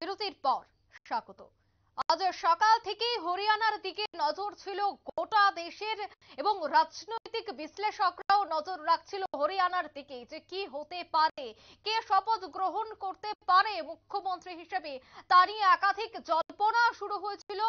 বিরতির পর স্বাগত। আজ সকাল থেকেই হরিয়ানার দিকে নজর ছিল গোটা দেশের এবং রাজনৈতিক বিশ্লেষকরাও নজর রাখছিল হরিয়ানার দিকে যে কি হতে পারে, কে শপথ গ্রহণ করতে পারে মুখ্যমন্ত্রী হিসেবে, তা নিয়ে একাধিক জল্পনা শুরু হয়েছিল।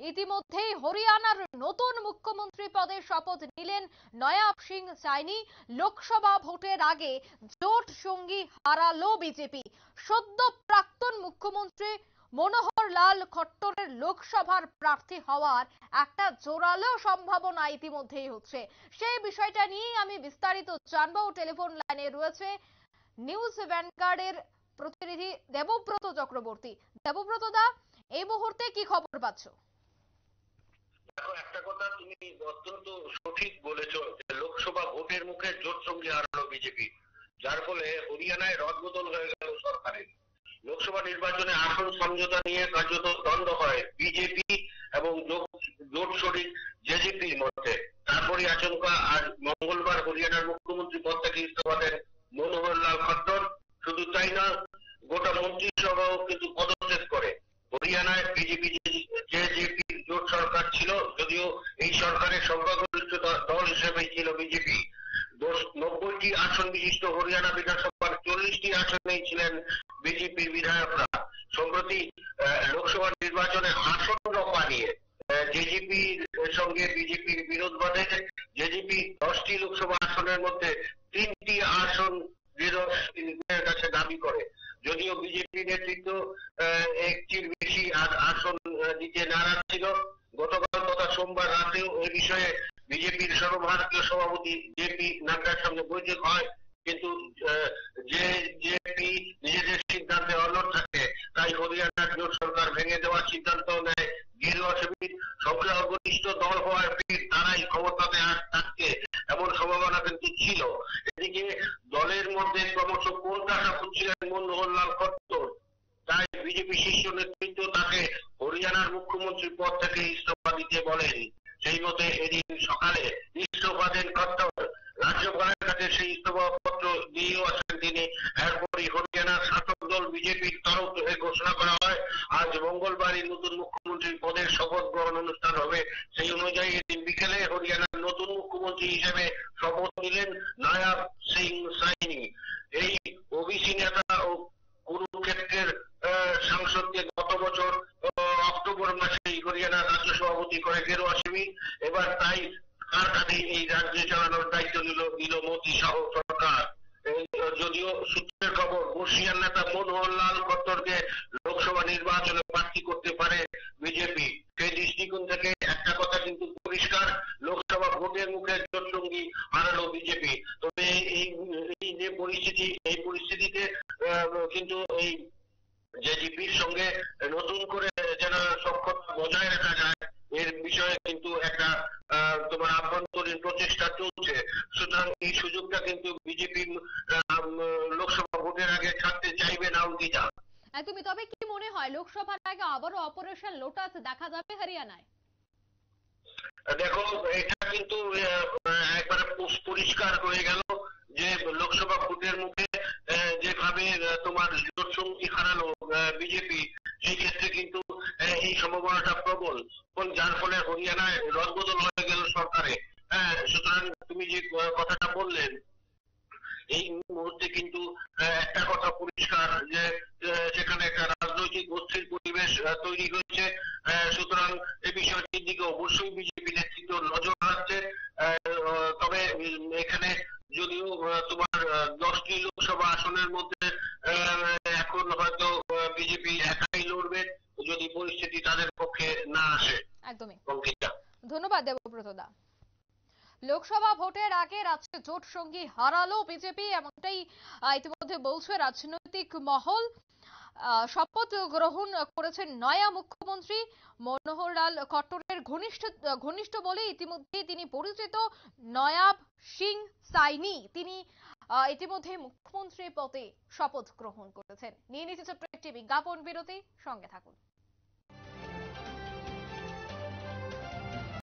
ইতিমধ্যেই হরিয়ানার নতুন মুখ্যমন্ত্রী পদে শপথ নিলেন নয়াব সিং সাইনি। লোকসভা ভোটের আগে জোট সঙ্গী হারালো বিজেপি। সদ্য প্রাক্তন মুখ্যমন্ত্রী মনোহর লাল খট্টরের লোকসভার প্রার্থী হওয়ার একটা জোরালো সম্ভাবনা ইতিমধ্যেই হচ্ছে। সেই বিষয়টা নিয়ে আমি বিস্তারিত জানবো। টেলিফোন লাইনে রয়েছে নিউজ ভ্যানগার্ডের প্রতিনিধি দেবব্রত চক্রবর্তী। দেবব্রত দা, এই মুহূর্তে কি খবর পাচ্ছ? দেখো, একটা কথা তুমি অত্যন্ত সঠিক বলেছো যে লোকসভা ভোটের মুখে জোট সঙ্গী হারালো বিজেপি, যার ফলে হরিয়ানায় রদবদল হয়ে গেল সরকারের। লোকসভা নির্বাচনে আসন সমঝোতা নিয়ে কার্যত দ্বন্দ্ব হয় বিজেপি এবং জোট শরিক জেজেপির মধ্যে। তারপরে আচমকা আজ মঙ্গলবার হরিয়ানার মুখ্যমন্ত্রী পদ থেকে ইস্তফা দেন মনোহর লাল খট্টর। শুধু তাই না, গোটা মন্ত্রিসভাও কিন্তু পদত্যাগ করে। হরিয়ানায় বিজেপি জেজেপির জোট সরকার ছিল, যদিও এই সরকারের সংখ্যাগরিষ্ঠ দল হিসেবেই ছিল বিজেপি। 90টি আসন বিশিষ্ট হরিয়ানা বিধানসভার 40টি আসনেই ছিলেন বিজেপির বিধায়করা। সম্প্রতি লোকসভা নির্বাচনে আসন রফা নিয়ে জেজেপির সঙ্গে বিজেপির বিরোধ বাধে। জেজেপি 10টি লোকসভা আসনের মধ্যে 3টি আসন বিরোধীদের কাছে দাবি করে, যদিও বিজেপি নেতৃত্ব একটির বেশি আসন দিতে নারাজ ছিল। গতকাল তথা সোমবার রাতেও এই বিষয়ে বিজেপির সর্বভারতীয় সভাপতি জেপি নাড্ডার সঙ্গে বৈঠক হয়, কিন্তু জেপি নিজেদের সিদ্ধান্তে অনড় থাকে। তাই হরিয়ানার জোট সরকার ভেঙে দেওয়ার সিদ্ধান্ত নেয় গেরুয়া শিবির। সংখ্যাগরিষ্ঠ দল হওয়ার তারাই ক্ষমতাতে থাকতে এমন সম্ভাবনা কিন্তু ছিল। এদিকে দলের মধ্যে ক্রমশ কোণঠাসা হচ্ছিলেন মনোহর লাল খট্টর। তাই বিজেপি শীর্ষ নেতৃত্ব তাকে হরিয়ানার মুখ্যমন্ত্রী পদ থেকে ইস্তফা দিতে বলেন। সেই মতে এদিন সকালে ইস্তফা দেন খট্টর। রাজ্যপালের কাছে সেই ইস্তফা পত্র দিয়েও আসেন তিনি। এরপরই হরিয়ানার শাসক দল বিজেপির তরফ থেকে ঘোষণা করা হয় আজ মঙ্গলবারই নতুন মুখ্যমন্ত্রীর পদের শপথ গ্রহণ অনুষ্ঠান হবে। সেই অনুযায়ী এদিন বিকেলে হরিয়ানার নতুন মুখ্যমন্ত্রী হিসেবে শপথ নিলেন নয়াব সিং সাইনি। এই ওবিসি নেতা ও কুরুক্ষেত্রের সাংসদকে গত বছর অক্টোবর মাসে হরিয়ানার রাজ্য সভাপতি করে গেরুয়া শিবির। এবার তাই তার কাছে এই রাজ্য চালানোর দায়িত্ব নিল মোদী সহ সরকার। যদিও সূত্রের খবর, বর্ষিয়ান নেতা মনোহর লাল খট্টরকে লোকসভা নির্বাচনে প্রার্থী করতে পারে বিজেপি। সেই দৃষ্টিকোণ থেকে একটা কথা কিন্তু পরিষ্কার, লোকসভা ভোটের মুখে জোট সঙ্গী হারালো বিজেপি। তবে এই যে পরিস্থিতি, এই পরিস্থিতিতে কিন্তু এই জেজেপির সঙ্গে নতুন করে যেন সখ্যতা বজায় রাখা যায়, এর বিষয়ে কিন্তু একটা তোমার আভ্যন্তরীণ প্রচেষ্টা চলছে। সুতরাং এই সুযোগটা কিন্তু বিজেপি লোকসভা ভোটের আগে ছাড়তে চাইবে না অঙ্কিতা। তুমি তবে কি মনে হয় লোকসভার আগে আবারও অপারেশন লোটাস দেখা যাবে হরিয়ানায়? দেখো, এটা কিন্তু একবারে পরিষ্কার হয়ে গেল যে লোকসভা ভোটের মুখে যেভাবে তোমার জোট সঙ্গী হারালো বিজেপি, সেই ক্ষেত্রে কিন্তু এই সম্ভাবনাটা প্রবল, যার ফলে হরিয়ানায় রদবদল হয়ে গেল সরকারে। সুতরাং তুমি যে কথাটা বললেন, এই মুহূর্তে কিন্তু একটা কথা পরিষ্কার যে সেখানে একটা রাজনৈতিক অস্থির পরিবেশ তৈরি হয়েছে। সুতরাং এই বিষয়টির দিকে অবশ্যই বিজেপি নেতৃত্ব নজর রাখছে। তবে এখানে যদিও তোমার 10টি লোকসভা আসনের মধ্যে এখন হয়তো বিজেপি একাই লড়বে যদি পরিস্থিতি তাদের পক্ষে না আসে। একদমই। অঙ্কিতা, ধন্যবাদ দেবব্রত দা। লোকসভা ভোটের আগে রাজ্যে জোট সঙ্গী হারালো বিজেপি, এমনটাই ইতিমধ্যে বলছে রাজনৈতিক মহল। শপথ গ্রহণ করেছেন নয়া মুখ্যমন্ত্রী মনোহর লাল খট্টরের ঘনিষ্ঠ বলে ইতিমধ্যে তিনি পরিচিত নয়াব সিং সাইনি। তিনি ইতিমধ্যে মুখ্যমন্ত্রী পদে শপথ গ্রহণ করেছেন। নিয়ে নিচ্ছে ছোট্ট একটি বিজ্ঞাপন বিরতি, সঙ্গে থাকুন।